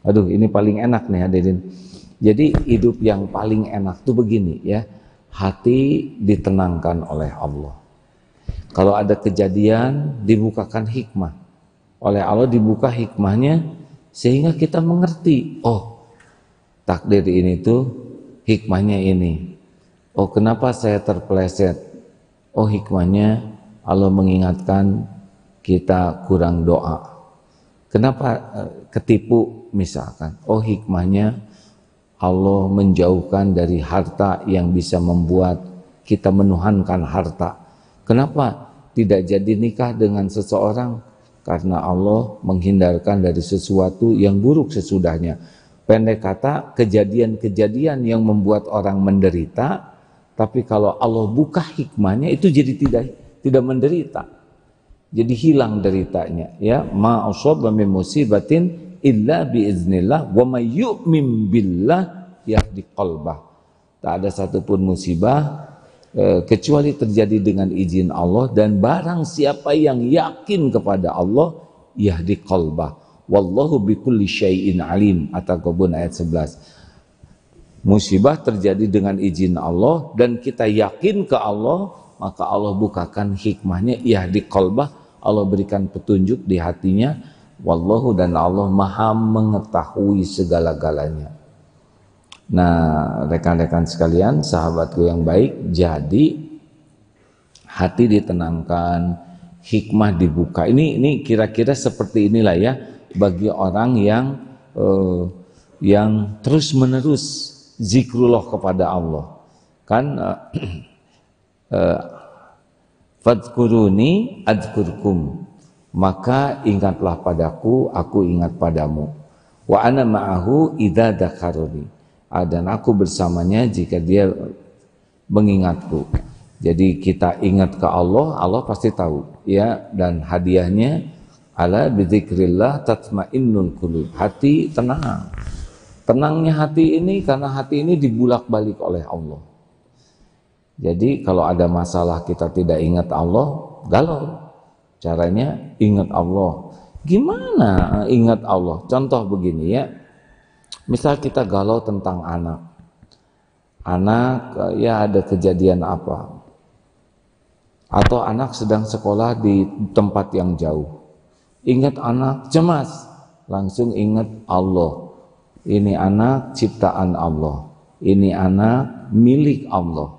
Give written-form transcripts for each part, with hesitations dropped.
Aduh, ini paling enak nih hadirin. Jadi hidup yang paling enak tuh begini ya. Hati ditenangkan oleh Allah. Kalau ada kejadian dibukakan hikmah. Oleh Allah dibuka hikmahnya sehingga kita mengerti, oh, takdir ini tuh hikmahnya ini. Oh, kenapa saya terpeleset? Oh, hikmahnya Allah mengingatkan kita kurang doa. Kenapa ketipu misalkan? Oh, hikmahnya Allah menjauhkan dari harta yang bisa membuat kita menuhankan harta. Kenapa tidak jadi nikah dengan seseorang? Karena Allah menghindarkan dari sesuatu yang buruk sesudahnya. Pendek kata, kejadian-kejadian yang membuat orang menderita, tapi kalau Allah buka hikmahnya itu jadi tidak menderita. Jadi hilang deritanya, ya. Ma asaba min musibatin illa biiznillah wa may yu'min billah yahdi qalbah. Tak ada satupun musibah kecuali terjadi dengan izin Allah, dan barang siapa yang yakin kepada Allah yahdi qalbah. Wallahu bikulli syai'in alim. At-Taghabun ayat 11. Musibah terjadi dengan izin Allah dan kita yakin ke Allah, maka Allah bukakan hikmahnya, yahdi qalbah, Allah berikan petunjuk di hatinya. Wallahu, dan Allah maha mengetahui segala-galanya. Nah, rekan-rekan sekalian, sahabatku yang baik, jadi hati ditenangkan, hikmah dibuka. Ini kira-kira seperti inilah ya bagi orang yang terus-menerus zikrullah kepada Allah. Kan fadhkuruni adzkurkum, maka ingatlah padaku, aku ingat padamu. Wa ana ma'ahu idza dzakaruni, dan aku bersamanya jika dia mengingatku. Jadi kita ingat ke Allah, Allah pasti tahu ya. Dan hadiahnya ala bidzikrillah tatmainnul qulub, hati tenang. Tenangnya hati ini karena hati ini dibulak-balik oleh Allah. Jadi kalau ada masalah kita tidak ingat Allah, galau. Caranya ingat Allah. Gimana ingat Allah? Contoh begini ya. Misal kita galau tentang anak. Anak ya ada kejadian apa? Atau anak sedang sekolah di tempat yang jauh. Ingat anak, cemas. Langsung ingat Allah. Ini anak ciptaan Allah. Ini anak milik Allah.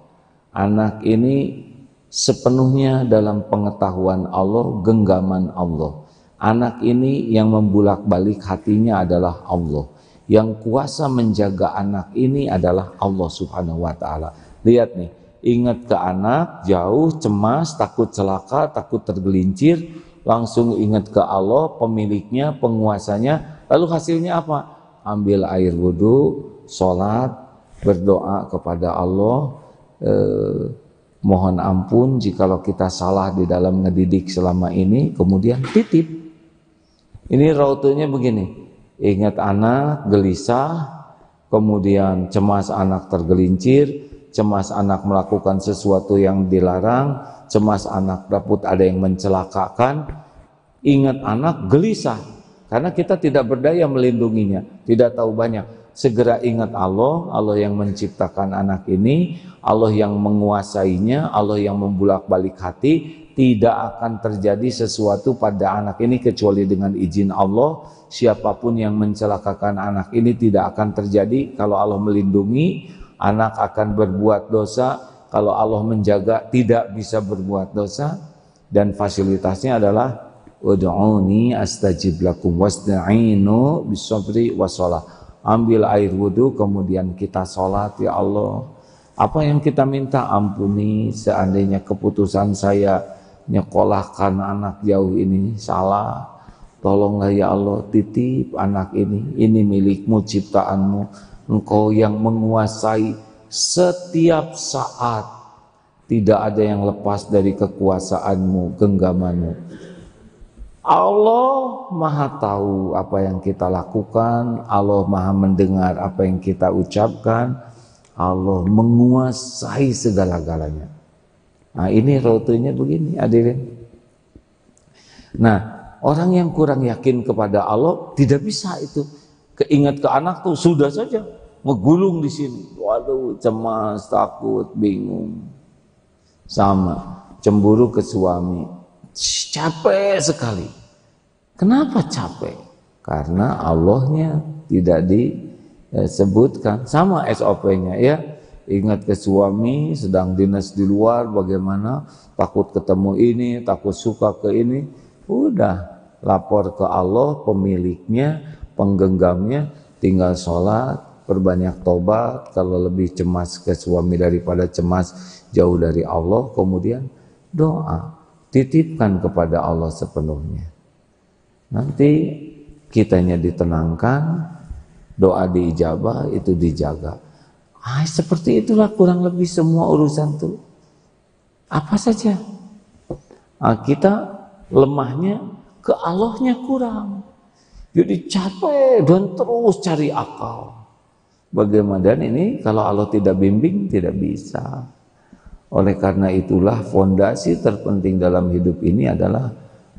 Anak ini sepenuhnya dalam pengetahuan Allah, genggaman Allah. Anak ini yang membulak-balik hatinya adalah Allah. Yang kuasa menjaga anak ini adalah Allah Subhanahu wa ta'ala. Lihat nih, ingat ke anak, jauh, cemas, takut celaka, takut tergelincir, langsung ingat ke Allah, pemiliknya, penguasanya. Lalu hasilnya apa? Ambil air wudhu, sholat, berdoa kepada Allah, mohon ampun jikalau kita salah di dalam ngedidik selama ini, kemudian titip. Ini rautunya begini, ingat anak gelisah, kemudian cemas anak tergelincir, cemas anak melakukan sesuatu yang dilarang, cemas anak dapat ada yang mencelakakan, ingat anak gelisah. Karena kita tidak berdaya melindunginya, tidak tahu banyak. Segera ingat Allah, Allah yang menciptakan anak ini, Allah yang menguasainya, Allah yang membulak-balik hati. Tidak akan terjadi sesuatu pada anak ini kecuali dengan izin Allah. Siapapun yang mencelakakan anak ini tidak akan terjadi kalau Allah melindungi. Anak akan berbuat dosa, kalau Allah menjaga tidak bisa berbuat dosa. Dan fasilitasnya adalah ud'uni astajib lakum wasta'inu bisabri wassalah. Ambil air wudhu, kemudian kita sholat. Ya Allah, apa yang kita minta, ampuni seandainya keputusan saya nyekolahkan anak jauh ini salah. Tolonglah ya Allah, titip anak ini milikmu, ciptaanmu. Engkau yang menguasai setiap saat, tidak ada yang lepas dari kekuasaanmu, genggamanmu. Allah maha tahu apa yang kita lakukan, Allah maha mendengar apa yang kita ucapkan, Allah menguasai segala-galanya. Nah, ini rautunya begini, hadirin. Nah, orang yang kurang yakin kepada Allah tidak bisa itu Keinget ke anak tuh sudah saja ngegulung di sini. Waduh, cemas, takut, bingung. Sama, cemburu ke suami. Capek sekali. Kenapa capek? Karena Allahnya tidak disebutkan. Sama SOP-nya ya. Ingat ke suami sedang dinas di luar bagaimana, takut ketemu ini, takut suka ke ini, udah lapor ke Allah pemiliknya, penggenggamnya, tinggal sholat, perbanyak tobat. Kalau lebih cemas ke suami daripada cemas jauh dari Allah, kemudian doa, titipkan kepada Allah sepenuhnya. Nanti kitanya ditenangkan, doa diijabah, itu dijaga. Seperti itulah kurang lebih semua urusan tuh. Apa saja. Kita lemahnya ke Allahnya kurang. Jadi capek dan terus cari akal. Bagaimana, dan ini kalau Allah tidak bimbing tidak bisa. Oleh karena itulah fondasi terpenting dalam hidup ini adalah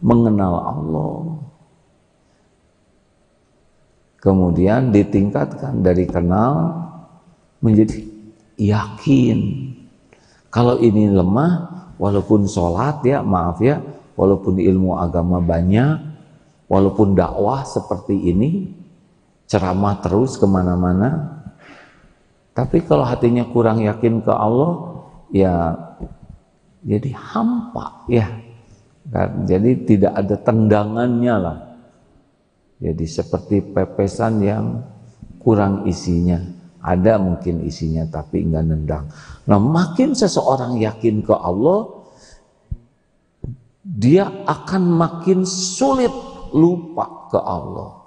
mengenal Allah. Kemudian ditingkatkan dari kenal menjadi yakin. Kalau ini lemah, walaupun sholat ya, maaf ya, walaupun ilmu agama banyak, walaupun dakwah seperti ini, ceramah terus kemana-mana, tapi kalau hatinya kurang yakin ke Allah, ya jadi hampa ya. Jadi tidak ada tendangannya lah. Jadi seperti pepesan yang kurang isinya. Ada mungkin isinya tapi enggak nendang. Nah, makin seseorang yakin ke Allah, dia akan makin sulit lupa ke Allah.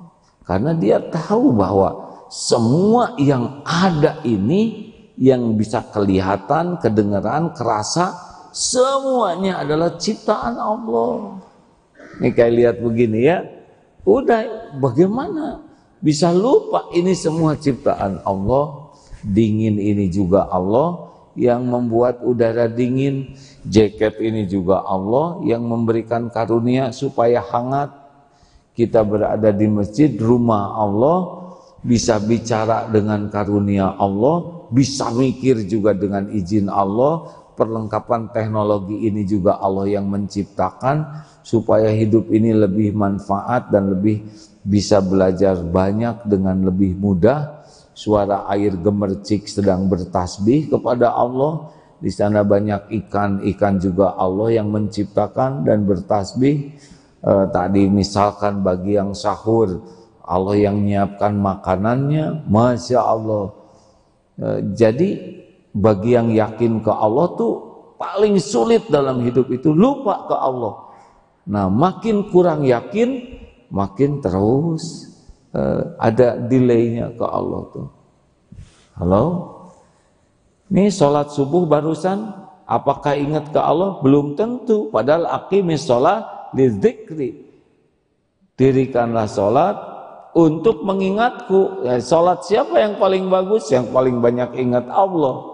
Karena dia tahu bahwa semua yang ada ini, yang bisa kelihatan, kedengaran, kerasa, semuanya adalah ciptaan Allah. Ini kayak lihat begini ya, udah bagaimana bisa lupa ini semua ciptaan Allah. Dingin ini juga Allah yang membuat udara dingin, jaket ini juga Allah yang memberikan karunia supaya hangat. Kita berada di masjid, rumah Allah, bisa bicara dengan karunia Allah, bisa mikir juga dengan izin Allah. Perlengkapan teknologi ini juga Allah yang menciptakan supaya hidup ini lebih manfaat dan lebih bisa belajar banyak dengan lebih mudah. Suara air gemercik sedang bertasbih kepada Allah. Di sana banyak ikan juga Allah yang menciptakan dan bertasbih. Tadi misalkan bagi yang sahur, Allah yang menyiapkan makanannya, Masya Allah. Jadi bagi yang yakin ke Allah tuh paling sulit dalam hidup itu lupa ke Allah. Nah, makin kurang yakin, makin terus ada delaynya ke Allah tuh. Halo? Nih sholat subuh barusan, apakah ingat ke Allah? Belum tentu. Padahal aqimis sholat lidzikri. Dirikanlah sholat untuk mengingatku. Ya, sholat siapa yang paling bagus? Yang paling banyak ingat Allah.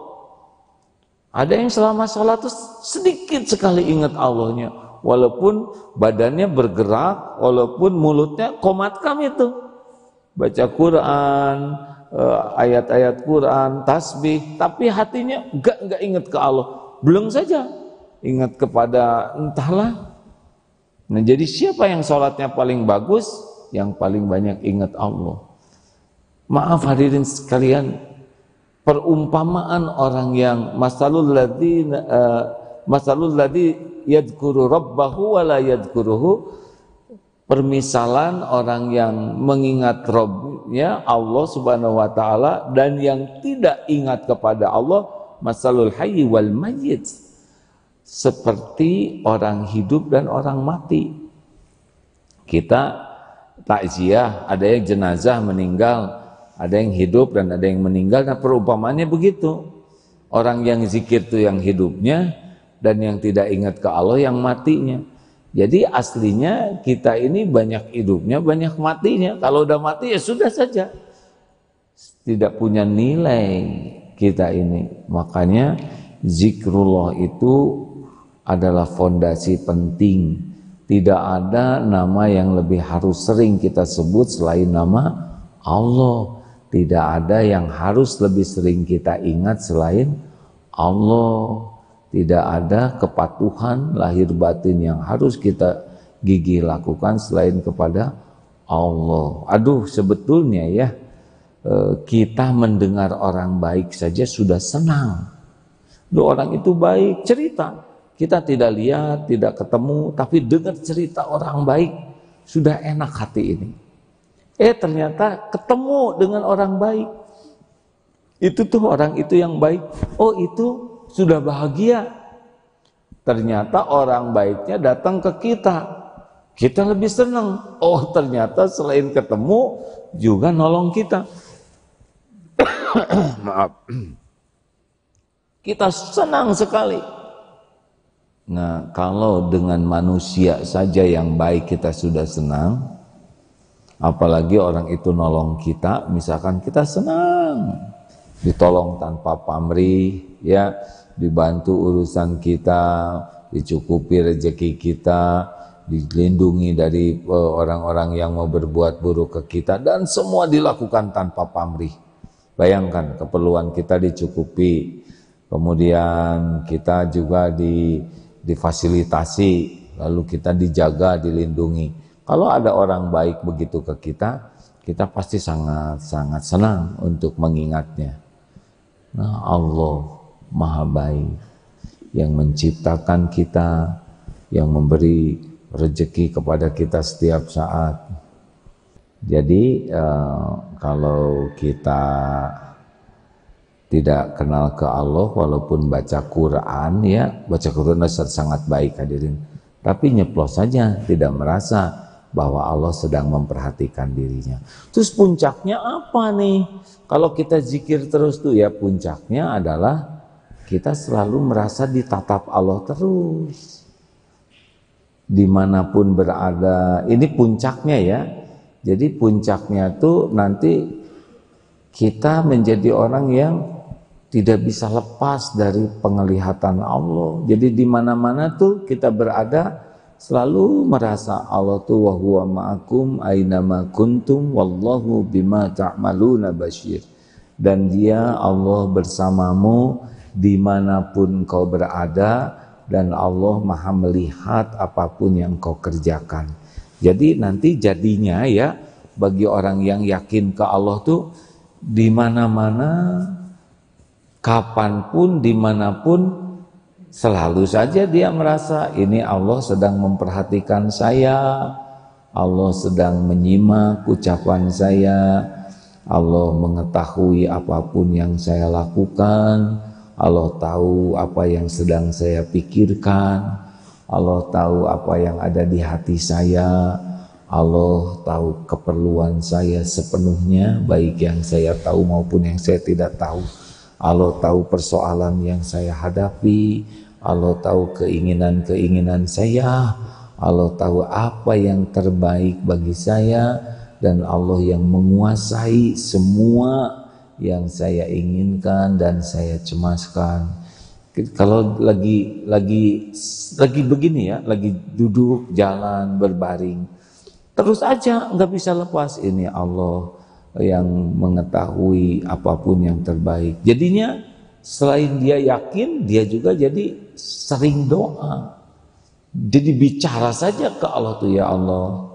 Ada yang selama sholat itu sedikit sekali ingat Allahnya. Walaupun badannya bergerak, walaupun mulutnya komatkam itu. Baca Quran, ayat-ayat Quran, tasbih, tapi hatinya enggak ingat ke Allah. Belum saja ingat kepada entahlah. Nah, jadi siapa yang sholatnya paling bagus? Yang paling banyak ingat Allah. Maaf hadirin sekalian, perumpamaan orang yang masalul ladzi yadhkuru rabbahu wa la yadhkuruhu, permisalan orang yang mengingat Rabbnya Allah Subhanahu wa taala dan yang tidak ingat kepada Allah, masalul hayy wal mayyit, seperti orang hidup dan orang mati. Kita takziah, ada yang jenazah meninggal, ada yang hidup dan ada yang meninggal. Nah, perumpamannya begitu. Orang yang zikir itu yang hidupnya, dan yang tidak ingat ke Allah yang matinya. Jadi aslinya kita ini banyak hidupnya, banyak matinya. Kalau udah mati ya sudah saja. Tidak punya nilai kita ini. Makanya zikrullah itu adalah fondasi penting. Tidak ada nama yang lebih harus sering kita sebut selain nama Allah. Tidak ada yang harus lebih sering kita ingat selain Allah. Tidak ada kepatuhan lahir batin yang harus kita gigih lakukan selain kepada Allah. Aduh, sebetulnya ya, kita mendengar orang baik saja sudah senang. Loh, orang itu baik, cerita. Kita tidak lihat, tidak ketemu, tapi dengar cerita orang baik, sudah enak hati ini. Ternyata ketemu dengan orang baik. Itu tuh orang itu yang baik. Oh, itu sudah bahagia. Ternyata orang baiknya datang ke kita. Kita lebih senang. Oh, ternyata selain ketemu juga nolong kita. Maaf. Kita senang sekali. Nah, kalau dengan manusia saja yang baik kita sudah senang, apalagi orang itu nolong kita, misalkan kita senang, ditolong tanpa pamrih, ya, dibantu urusan kita, dicukupi rezeki kita, dilindungi dari orang-orang yang mau berbuat buruk ke kita, dan semua dilakukan tanpa pamrih. Bayangkan, keperluan kita dicukupi, kemudian kita juga difasilitasi, lalu kita dijaga, dilindungi. Kalau ada orang baik begitu ke kita, kita pasti sangat-sangat senang untuk mengingatnya. Nah, Allah Maha Baik yang menciptakan kita, yang memberi rezeki kepada kita setiap saat. Jadi kalau kita tidak kenal ke Allah, walaupun baca Quran, ya, baca Quran sangat baik hadirin, tapi nyeplos saja, tidak merasa bahwa Allah sedang memperhatikan dirinya. Terus puncaknya apa nih? Kalau kita zikir terus tuh, ya, puncaknya adalah kita selalu merasa ditatap Allah terus. Dimanapun berada, ini puncaknya ya. Jadi puncaknya tuh nanti kita menjadi orang yang tidak bisa lepas dari penglihatan Allah. Jadi di mana-mana tuh kita berada selalu merasa Allah tuh wa huwa ma'akum ainama kuntum wallahu bima ta'maluna basyir. Dan Dia, Allah, bersamamu dimanapun kau berada, dan Allah Maha melihat apapun yang kau kerjakan. Jadi nanti jadinya ya, bagi orang yang yakin ke Allah tuh di mana-mana, kapanpun, dimanapun, selalu saja dia merasa ini Allah sedang memperhatikan saya, Allah sedang menyimak ucapan saya, Allah mengetahui apapun yang saya lakukan, Allah tahu apa yang sedang saya pikirkan, Allah tahu apa yang ada di hati saya, Allah tahu keperluan saya sepenuhnya, baik yang saya tahu maupun yang saya tidak tahu. Allah tahu persoalan yang saya hadapi, Allah tahu keinginan-keinginan saya, Allah tahu apa yang terbaik bagi saya, dan Allah yang menguasai semua yang saya inginkan dan saya cemaskan. Kalau lagi begini ya, lagi duduk, jalan, berbaring, terus aja nggak bisa lepas, ini Allah yang mengetahui apapun yang terbaik. Jadinya selain dia yakin, dia juga jadi sering doa. Jadi bicara saja ke Allah tuh, ya Allah,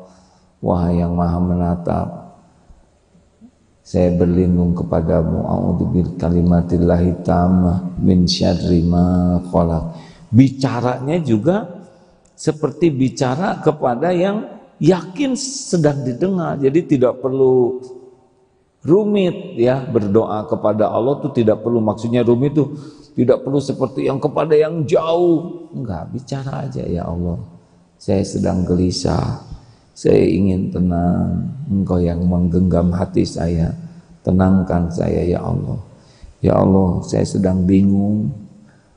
wahai yang Maha menatap, saya berlindung kepadamu, a'udzubil kalimatillahi tammah min syarri ma khalaq. Bicaranya juga seperti bicara kepada yang yakin sedang didengar. Jadi tidak perlu rumit ya, berdoa kepada Allah tuh tidak perlu, maksudnya rumit tuh tidak perlu seperti yang kepada yang jauh. Enggak, bicara aja, ya Allah, saya sedang gelisah, saya ingin tenang, Engkau yang menggenggam hati saya, tenangkan saya ya Allah. Ya Allah, saya sedang bingung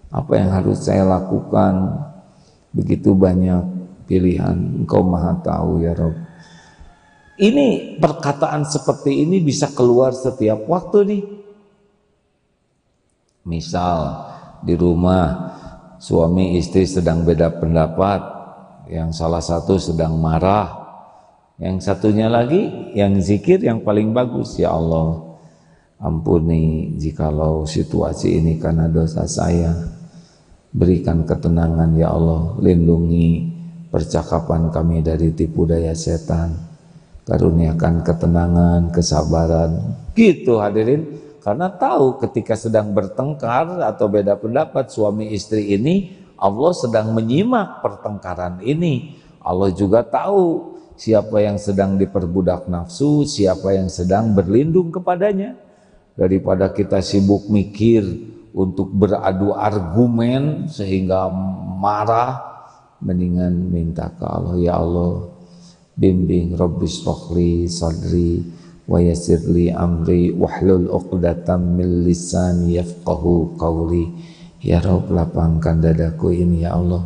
apa yang harus saya lakukan, begitu banyak pilihan, Engkau Maha tahu ya Rabb. Ini perkataan seperti ini bisa keluar setiap waktu nih. Misal di rumah suami istri sedang beda pendapat, yang salah satu sedang marah, Yang satunya lagi, yang zikir yang paling bagus, ya Allah, ampuni jikalau situasi ini karena dosa saya. Berikan ketenangan ya Allah, lindungi percakapan kami dari tipu daya setan. Karuniakan ketenangan, kesabaran. Gitu hadirin, karena tahu ketika sedang bertengkar atau beda pendapat suami istri ini, Allah sedang menyimak pertengkaran ini. Allah juga tahu siapa yang sedang diperbudak nafsu, siapa yang sedang berlindung kepadanya. Daripada kita sibuk mikir untuk beradu argumen sehingga marah, mendingan minta ke Allah, ya Allah bimbing Rabbis rohli sadri wa yassirli amri wahlul uqdatam min lisani yafqahu qawli. Ya Rabb, lapangkan dadaku ini ya Allah,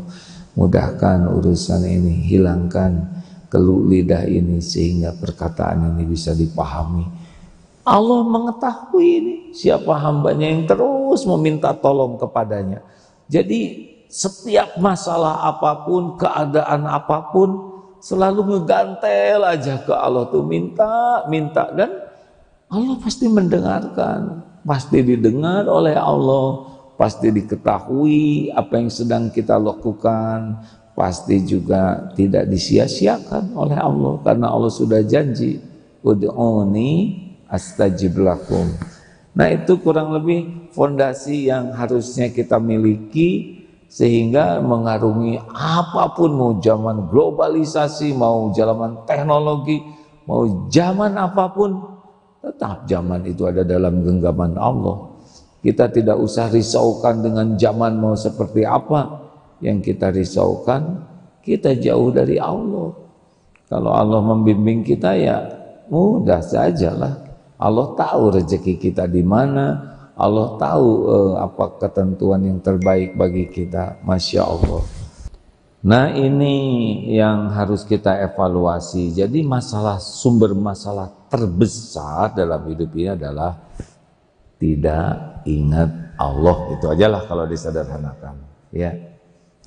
mudahkan urusan ini, hilangkan keluh lidah ini sehingga perkataan ini bisa dipahami. Allah mengetahui ini siapa hambanya yang terus meminta tolong kepadanya. Jadi setiap masalah apapun, keadaan apapun, selalu ngegantel aja ke Allah tuh, minta, dan Allah pasti mendengarkan, pasti didengar oleh Allah, pasti diketahui apa yang sedang kita lakukan, pasti juga tidak disia-siakan oleh Allah, karena Allah sudah janji, ud'uni astajib lakum. Nah, itu kurang lebih fondasi yang harusnya kita miliki sehingga mengarungi apapun, mau zaman globalisasi, mau zaman teknologi, mau zaman apapun, tetap zaman itu ada dalam genggaman Allah. Kita tidak usah risaukan dengan zaman mau seperti apa. Yang kita risaukan, kita jauh dari Allah. Kalau Allah membimbing kita, ya mudah sajalah. Allah tahu rezeki kita di mana, Allah tahu apa ketentuan yang terbaik bagi kita. Masya Allah. Nah, ini yang harus kita evaluasi. Jadi sumber masalah terbesar dalam hidup ini adalah tidak ingat Allah. Itu ajalah kalau disederhanakan, ya.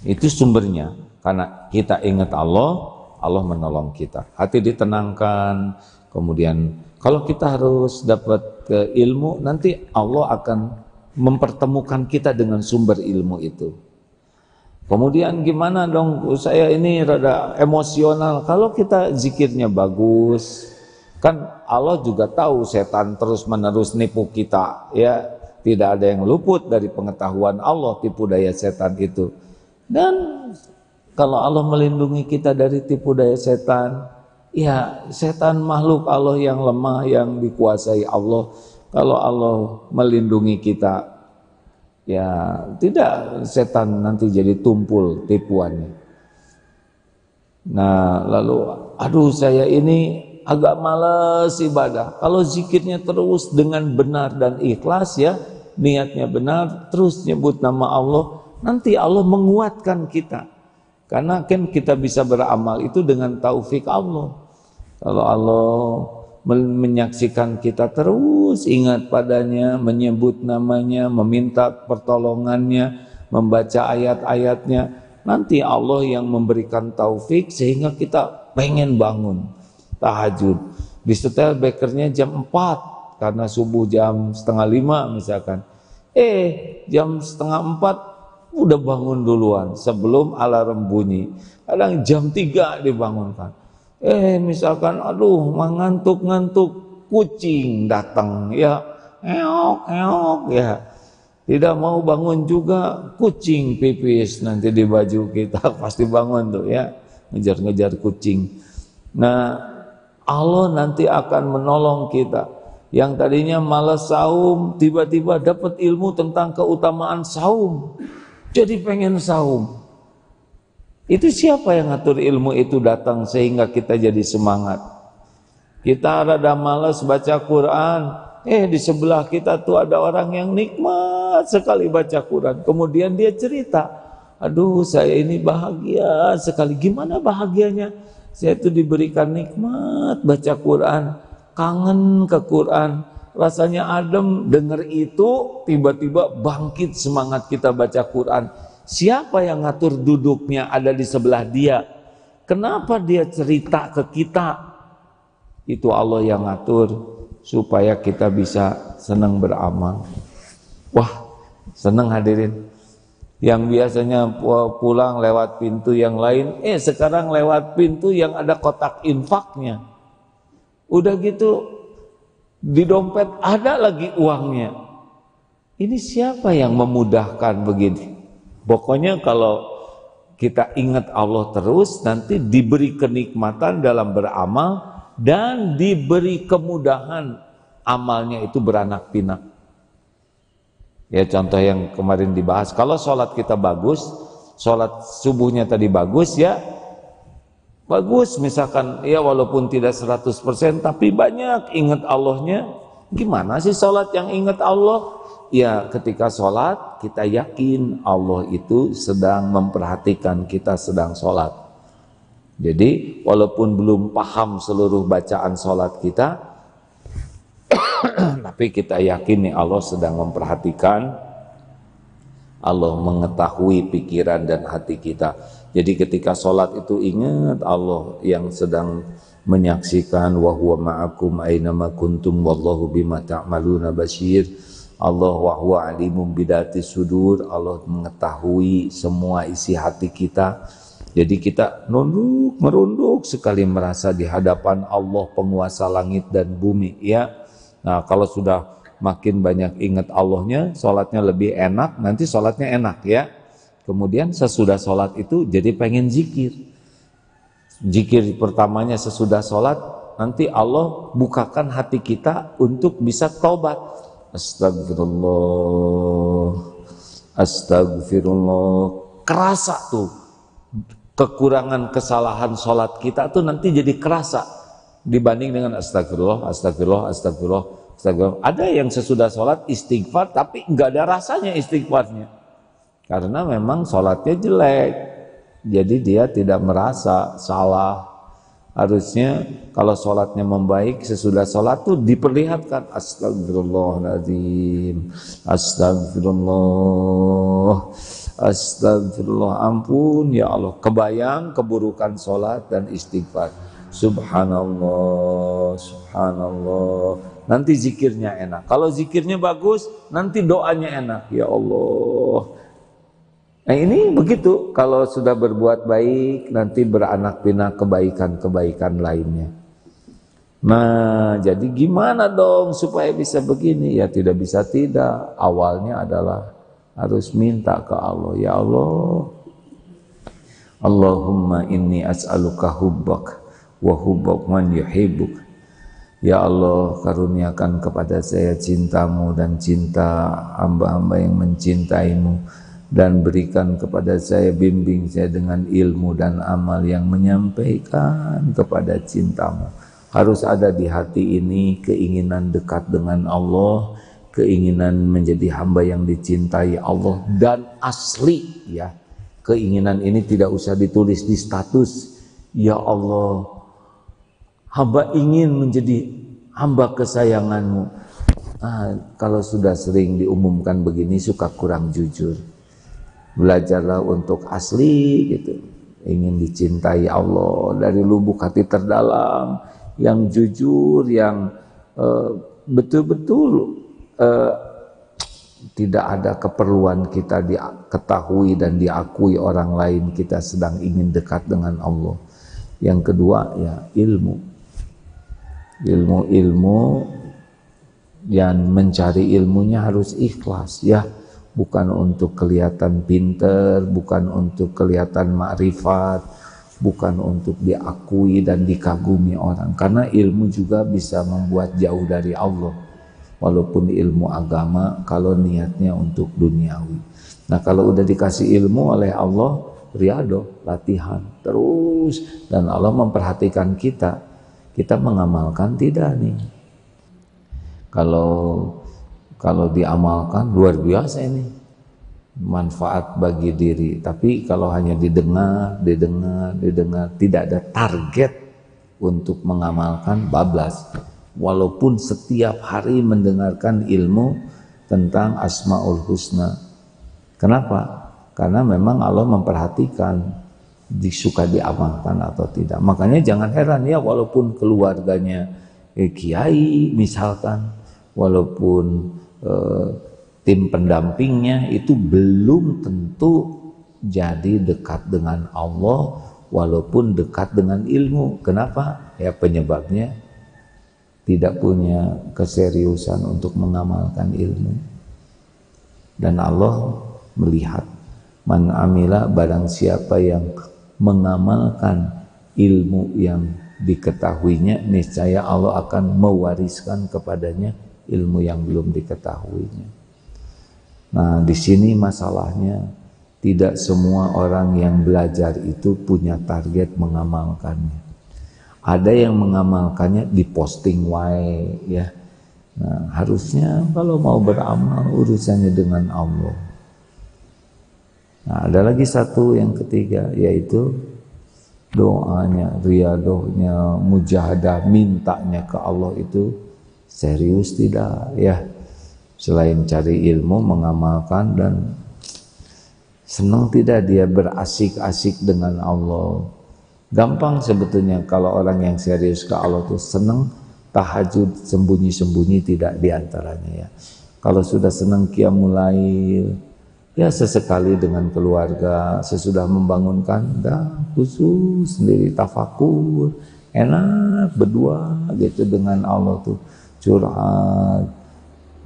Itu sumbernya. Karena kita ingat Allah, Allah menolong kita. Hati ditenangkan. Kemudian kalau kita harus dapat ilmu, nanti Allah akan mempertemukan kita dengan sumber ilmu itu. Kemudian gimana dong, saya ini rada emosional. Kalau kita zikirnya bagus, kan Allah juga tahu setan terus menerus nipu kita, ya. Tidak ada yang luput dari pengetahuan Allah tipu daya setan itu. Dan kalau Allah melindungi kita dari tipu daya setan, ya setan makhluk Allah yang lemah, yang dikuasai Allah. Kalau Allah melindungi kita, ya tidak setan nanti jadi tumpul tipuannya. Nah, lalu aduh saya ini agak malas ibadah. Kalau zikirnya terus dengan benar dan ikhlas, ya niatnya benar, terus nyebut nama Allah, nanti Allah menguatkan kita. Karena kan kita bisa beramal itu dengan taufik Allah. Kalau Allah menyaksikan kita terus ingat padanya, menyebut namanya, meminta pertolongannya, membaca ayat-ayatnya, nanti Allah yang memberikan taufik sehingga kita pengen bangun tahajud. Disetel bekernya jam 4 karena subuh jam 4:30 misalkan. Jam 3:30 udah bangun duluan sebelum alarm bunyi. Kadang jam 3 dibangunkan. Misalkan aduh ngantuk-ngantuk, kucing datang, ya eok ya. Tidak mau bangun juga, kucing pipis nanti di baju kita, pasti bangun tuh ya, ngejar-ngejar kucing. Nah, Allah nanti akan menolong kita. Yang tadinya malas saum, tiba-tiba dapat ilmu tentang keutamaan saum, jadi pengen saum. Itu siapa yang ngatur ilmu itu datang sehingga kita jadi semangat? Kita rada malas baca Quran, di sebelah kita tuh ada orang yang nikmat sekali baca Quran. Kemudian dia cerita, aduh saya ini bahagia sekali. Gimana bahagianya? Saya tuh diberikan nikmat baca Quran, kangen ke Quran, rasanya adem. Dengar itu tiba-tiba bangkit semangat kita baca Quran. Siapa yang ngatur duduknya ada di sebelah dia? Kenapa dia cerita ke kita? Itu Allah yang ngatur supaya kita bisa senang beramal. Wah, senang hadirin. Yang biasanya pulang lewat pintu yang lain, sekarang lewat pintu yang ada kotak infaknya. Udah gitu di dompet ada lagi uangnya. Ini siapa yang memudahkan begini? Pokoknya kalau kita ingat Allah terus, nanti diberi kenikmatan dalam beramal dan diberi kemudahan amalnya itu beranak pinak. Ya, contoh yang kemarin dibahas, kalau sholat kita bagus, sholat subuhnya tadi bagus ya, bagus misalkan ya walaupun tidak 100% tapi banyak ingat Allahnya. Gimana sih sholat yang ingat Allah? Ya, ketika sholat kita yakin Allah itu sedang memperhatikan kita sedang sholat. Jadi walaupun belum paham seluruh bacaan sholat kita, tapi kita yakin nih Allah sedang memperhatikan, Allah mengetahui pikiran dan hati kita. Jadi ketika sholat itu ingat Allah yang sedang menyaksikan, wa huwa ma'akum aynama kuntum wallahu bima ta'maluna basyir. Allah wa huwa alimun bidati sudur, Allah mengetahui semua isi hati kita. Jadi kita merunduk sekali merasa di hadapan Allah penguasa langit dan bumi ya. Nah, kalau sudah makin banyak ingat Allahnya, sholatnya lebih enak, nanti sholatnya enak ya. Kemudian sesudah sholat itu jadi pengen zikir. Zikir pertamanya sesudah sholat, nanti Allah bukakan hati kita untuk bisa taubat. Astagfirullah, astagfirullah. Kerasa tuh kekurangan kesalahan sholat kita tuh nanti jadi kerasa dibanding dengan astagfirullah, astagfirullah, astagfirullah, astagfirullah. Ada yang sesudah sholat istighfar tapi nggak ada rasanya istighfarnya karena memang sholatnya jelek, jadi dia tidak merasa salah. Harusnya kalau sholatnya membaik sesudah sholat tuh diperlihatkan astagfirullahaladzim, astagfirullah, astagfirullah, ampun ya Allah. Kebayang keburukan sholat dan istighfar. Subhanallah, subhanallah. Nanti zikirnya enak. Kalau zikirnya bagus, nanti doanya enak. Ya Allah. Nah ini begitu, kalau sudah berbuat baik nanti beranak pinak kebaikan-kebaikan lainnya. Nah jadi gimana dong supaya bisa begini? Ya tidak bisa tidak, awalnya adalah harus minta ke Allah. Ya Allah, Allahumma inni as'aluka hubbak wa hubbak man yuhibbuk. Ya Allah, karuniakan kepada saya cintamu dan cinta hamba-hamba yang mencintaimu, dan berikan kepada saya, bimbing saya dengan ilmu dan amal yang menyampaikan kepada cintamu. Harus ada di hati ini keinginan dekat dengan Allah, keinginan menjadi hamba yang dicintai Allah dan asli ya. Keinginan ini tidak usah ditulis di status. Ya Allah, hamba ingin menjadi hamba kesayanganmu. Kalau sudah sering diumumkan begini suka kurang jujur. Belajarlah untuk asli gitu, ingin dicintai Allah dari lubuk hati terdalam, yang jujur, yang betul-betul tidak ada keperluan kita diketahui dan diakui orang lain, kita sedang ingin dekat dengan Allah. Yang kedua ya ilmu yang mencari ilmunya harus ikhlas ya. Bukan untuk kelihatan pinter, bukan untuk kelihatan makrifat, bukan untuk diakui dan dikagumi orang. Karena ilmu juga bisa membuat jauh dari Allah. Walaupun ilmu agama, kalau niatnya untuk duniawi. Nah kalau udah dikasih ilmu oleh Allah, riado, latihan terus. Dan Allah memperhatikan kita. Kita mengamalkan tidak nih. Kalau diamalkan luar biasa ini manfaat bagi diri. Tapi kalau hanya didengar, tidak ada target untuk mengamalkan, bablas. Walaupun setiap hari mendengarkan ilmu tentang Asmaul Husna. Kenapa? Karena memang Allah memperhatikan disuka diamalkan atau tidak. Makanya jangan heran ya, walaupun keluarganya kiai misalkan, walaupun tim pendampingnya itu belum tentu jadi dekat dengan Allah, walaupun dekat dengan ilmu. Kenapa? Ya penyebabnya tidak punya keseriusan untuk mengamalkan ilmu. Dan Allah melihat, man amila, barang siapa yang mengamalkan ilmu yang diketahuinya, niscaya Allah akan mewariskan kepadanya ilmu yang belum diketahuinya. Nah, di sini masalahnya, tidak semua orang yang belajar itu punya target mengamalkannya. Ada yang mengamalkannya di posting wae ya. Nah, harusnya kalau mau beramal urusannya dengan Allah. Nah, ada lagi satu yang ketiga, yaitu doanya, riadohnya, mujahadah, mintanya ke Allah itu serius tidak ya. Selain cari ilmu, mengamalkan, dan senang tidak dia berasik-asik dengan Allah. Gampang sebetulnya kalau orang yang serius ke Allah tuh senang tahajud sembunyi-sembunyi tidak diantaranya ya. Kalau sudah senang qiyamul lail ya sesekali dengan keluarga, sesudah membangunkan dah khusus sendiri tafakur, enak berdua gitu dengan Allah tuh, curhat,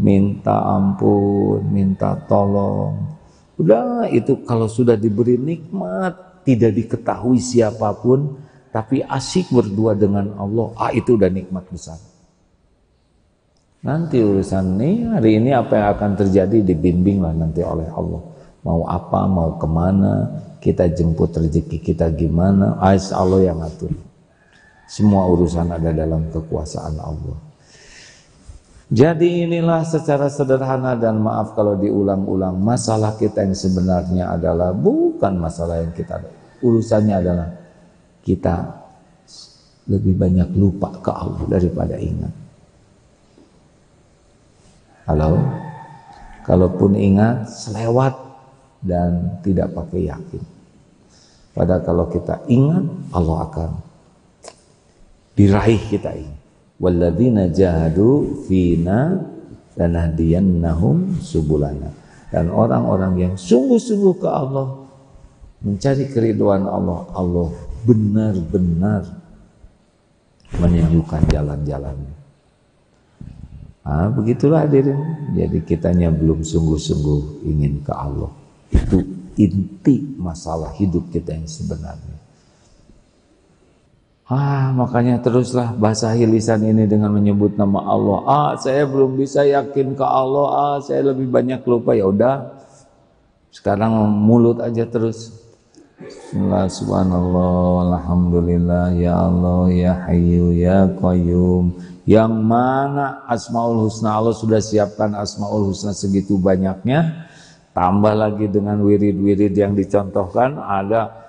minta ampun, minta tolong. Udah itu kalau sudah diberi nikmat, tidak diketahui siapapun, tapi asik berdua dengan Allah, itu udah nikmat besar. Nanti urusan nih, hari ini apa yang akan terjadi dibimbinglah nanti oleh Allah. Mau apa, mau kemana, kita jemput rezeki kita gimana, Allah yang atur. Semua urusan ada dalam kekuasaan Allah. Jadi inilah secara sederhana, dan maaf kalau diulang-ulang, masalah kita yang sebenarnya adalah bukan masalah yang kita ada. Urusannya adalah kita lebih banyak lupa ke Allah daripada ingat. Halo? Kalaupun ingat, selewat dan tidak pakai yakin. Padahal kalau kita ingat, Allah akan diraih kita ini. Walladzina jahadu fina lanahdiyannahum subulana. Dan orang-orang yang sungguh-sungguh ke Allah, mencari keridhaan Allah, Allah benar-benar menunjukkan jalan-jalannya. Begitulah hadirin. Jadi kitanya belum sungguh-sungguh ingin ke Allah. Itu inti masalah hidup kita yang sebenarnya. Makanya teruslah basahi lisan ini dengan menyebut nama Allah. Saya belum bisa yakin ke Allah. Saya lebih banyak lupa. Ya udah, sekarang mulut aja terus. Bismillah, subhanallah, alhamdulillah, ya Allah, ya Hayyu, ya Qayyum. Yang mana Asmaul Husna, Allah sudah siapkan Asmaul Husna segitu banyaknya. Tambah lagi dengan wirid-wirid yang dicontohkan, ada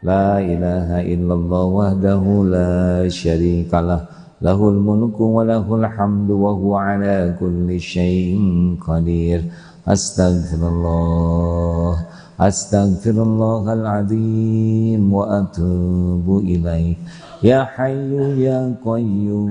La ilaha illallah wahdahu la syarikalah, lahul mulku wa lahul hamdu wa huwa ala kulli syai'in qadir. Astaghfirullah, astaghfirullahal azim wa atubu ilaih. Ya Hayyu ya Qayyum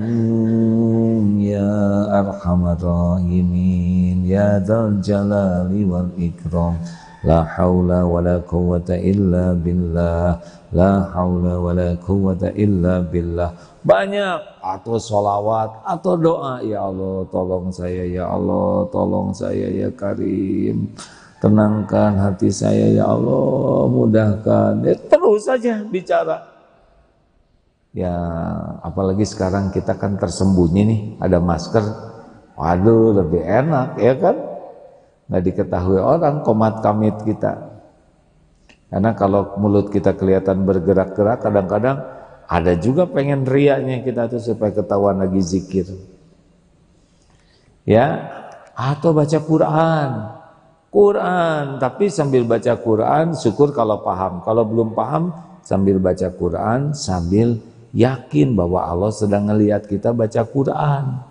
ya Arhamar Rahimin ya Dzal Jalali wal Ikram. La haula wa la quwwata illa billah. La haula wa la quwwata illa billah. Banyak, atau sholawat atau doa. Ya Allah tolong saya, ya Allah tolong saya, ya Karim tenangkan hati saya, ya Allah mudahkan. Terus saja bicara. Ya apalagi sekarang kita kan tersembunyi nih, ada masker. Waduh lebih enak ya kan, nggak diketahui orang komat kamit kita. Karena kalau mulut kita kelihatan bergerak-gerak, kadang-kadang ada juga pengen riaknya kita tuh supaya ketahuan lagi zikir. Ya, atau baca Quran, tapi sambil baca Quran syukur kalau paham. Kalau belum paham sambil baca Quran, sambil yakin bahwa Allah sedang ngelihat kita baca Quran.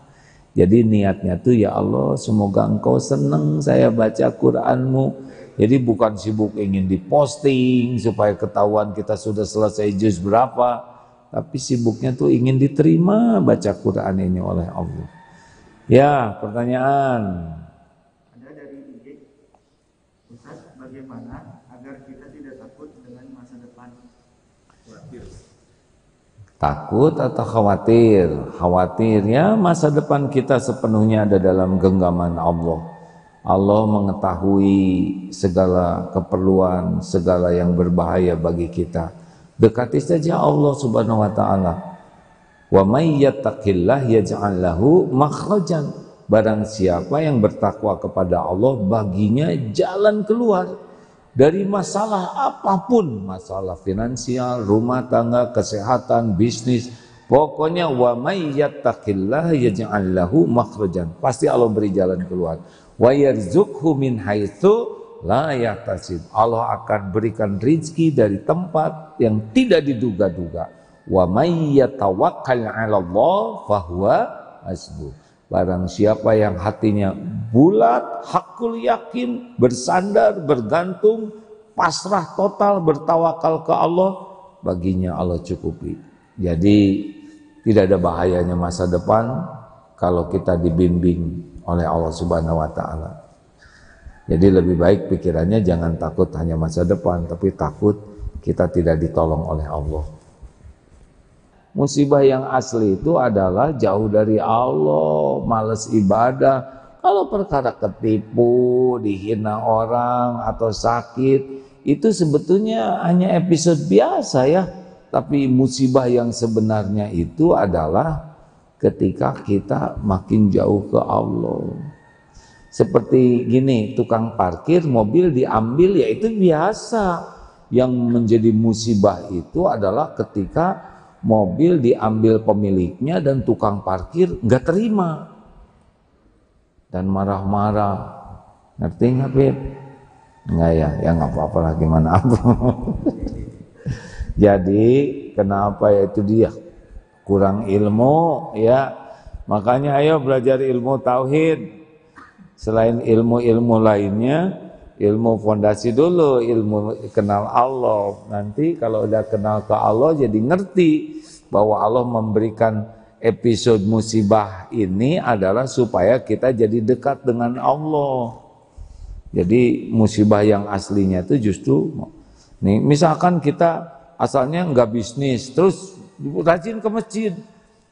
Jadi niatnya tuh, ya Allah semoga Engkau senang saya baca Quranmu, Jadi bukan sibuk ingin diposting supaya ketahuan kita sudah selesai juz berapa, tapi sibuknya tuh ingin diterima baca Quran ini oleh Allah. Ya, pertanyaan. Ada dari IG, Ustaz, bagaimana agar kita tidak takut dengan masa depan? Takut atau khawatir? Khawatir, ya masa depan kita sepenuhnya ada dalam genggaman Allah. Allah mengetahui segala keperluan, segala yang berbahaya bagi kita. Dekati saja Allah Subhanahu wa taala. Wa may yattaqillah yaj'al lahu makhrajan. Barang siapa yang bertakwa kepada Allah, baginya jalan keluar dari masalah apapun, masalah finansial, rumah tangga, kesehatan, bisnis, pokoknya wa may yattaqillah yaj'al lahu makhrajan. Pasti Allah beri jalan keluar. Wa yarzuqhu min haitsu la yahtasib. Allah akan berikan rezeki dari tempat yang tidak diduga-duga. Wa may yatawakkal 'ala Allah fahuwa hasbuh. Barang siapa yang hatinya bulat, hakul yakin, bersandar, bergantung, pasrah total, bertawakal ke Allah, baginya Allah cukupi. Jadi tidak ada bahayanya masa depan kalau kita dibimbing oleh Allah Subhanahu wa taala. Jadi lebih baik pikirannya jangan takut hanya masa depan, tapi takut kita tidak ditolong oleh Allah. Musibah yang asli itu adalah jauh dari Allah, malas ibadah. Kalau perkara ketipu, dihina orang atau sakit, itu sebetulnya hanya episode biasa ya. Tapi musibah yang sebenarnya itu adalah ketika kita makin jauh ke Allah. Seperti gini, tukang parkir mobil diambil, ya itu biasa. Yang menjadi musibah itu adalah ketika mobil diambil pemiliknya dan tukang parkir nggak terima dan marah-marah. Ngerti nggak, Beb? Nggak ya? Ya nggak apa-apa lah, gimana apa. Jadi kenapa ya, itu dia kurang ilmu ya. Makanya ayo belajar ilmu tauhid. Selain ilmu-ilmu lainnya, ilmu fondasi dulu, ilmu kenal Allah. Nanti kalau udah kenal ke Allah jadi ngerti bahwa Allah memberikan episode musibah ini adalah supaya kita jadi dekat dengan Allah. Jadi musibah yang aslinya itu justru nih, misalkan kita asalnya nggak bisnis, terus rajin ke masjid,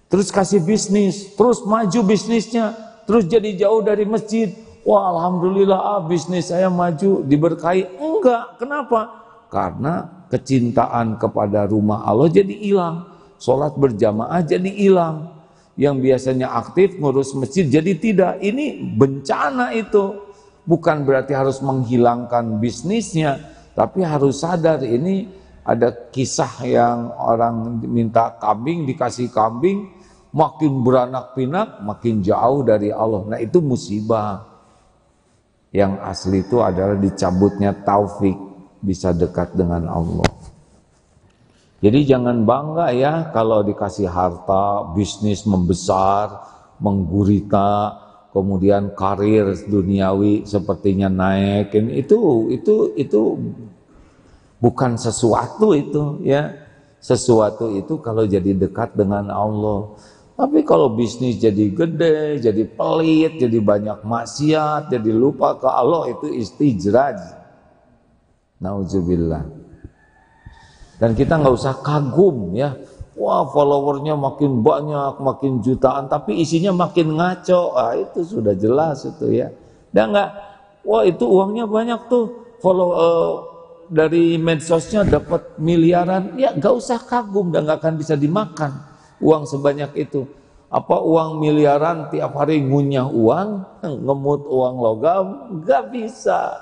terus kasih bisnis, terus maju bisnisnya, terus jadi jauh dari masjid. Wah, alhamdulillah bisnis saya maju, diberkahi. Enggak, kenapa? Karena kecintaan kepada rumah Allah jadi hilang. Sholat berjamaah jadi hilang. Yang biasanya aktif ngurus masjid jadi tidak. Ini bencana itu. Bukan berarti harus menghilangkan bisnisnya, tapi harus sadar ini ada kisah yang orang minta kambing, dikasih kambing, makin beranak pinak, makin jauh dari Allah. Nah itu musibah. Yang asli itu adalah dicabutnya taufik, bisa dekat dengan Allah. Jadi jangan bangga ya kalau dikasih harta, bisnis membesar, menggurita, kemudian karir duniawi sepertinya naik. Itu bukan sesuatu itu ya. Sesuatu itu kalau jadi dekat dengan Allah. Tapi kalau bisnis jadi gede, jadi pelit, jadi banyak maksiat, jadi lupa ke Allah, itu istijraj. Nauzubillah. Dan kita nggak usah kagum ya. Wah, followernya makin banyak, makin jutaan, tapi isinya makin ngaco. Ah, itu sudah jelas itu ya. Dan nggak, wah itu uangnya banyak tuh, dari medsosnya dapat miliaran. Ya nggak usah kagum, dan nggak akan bisa dimakan uang sebanyak itu. Apa uang miliaran tiap hari ngunyah uang, ngemut uang logam? Nggak bisa.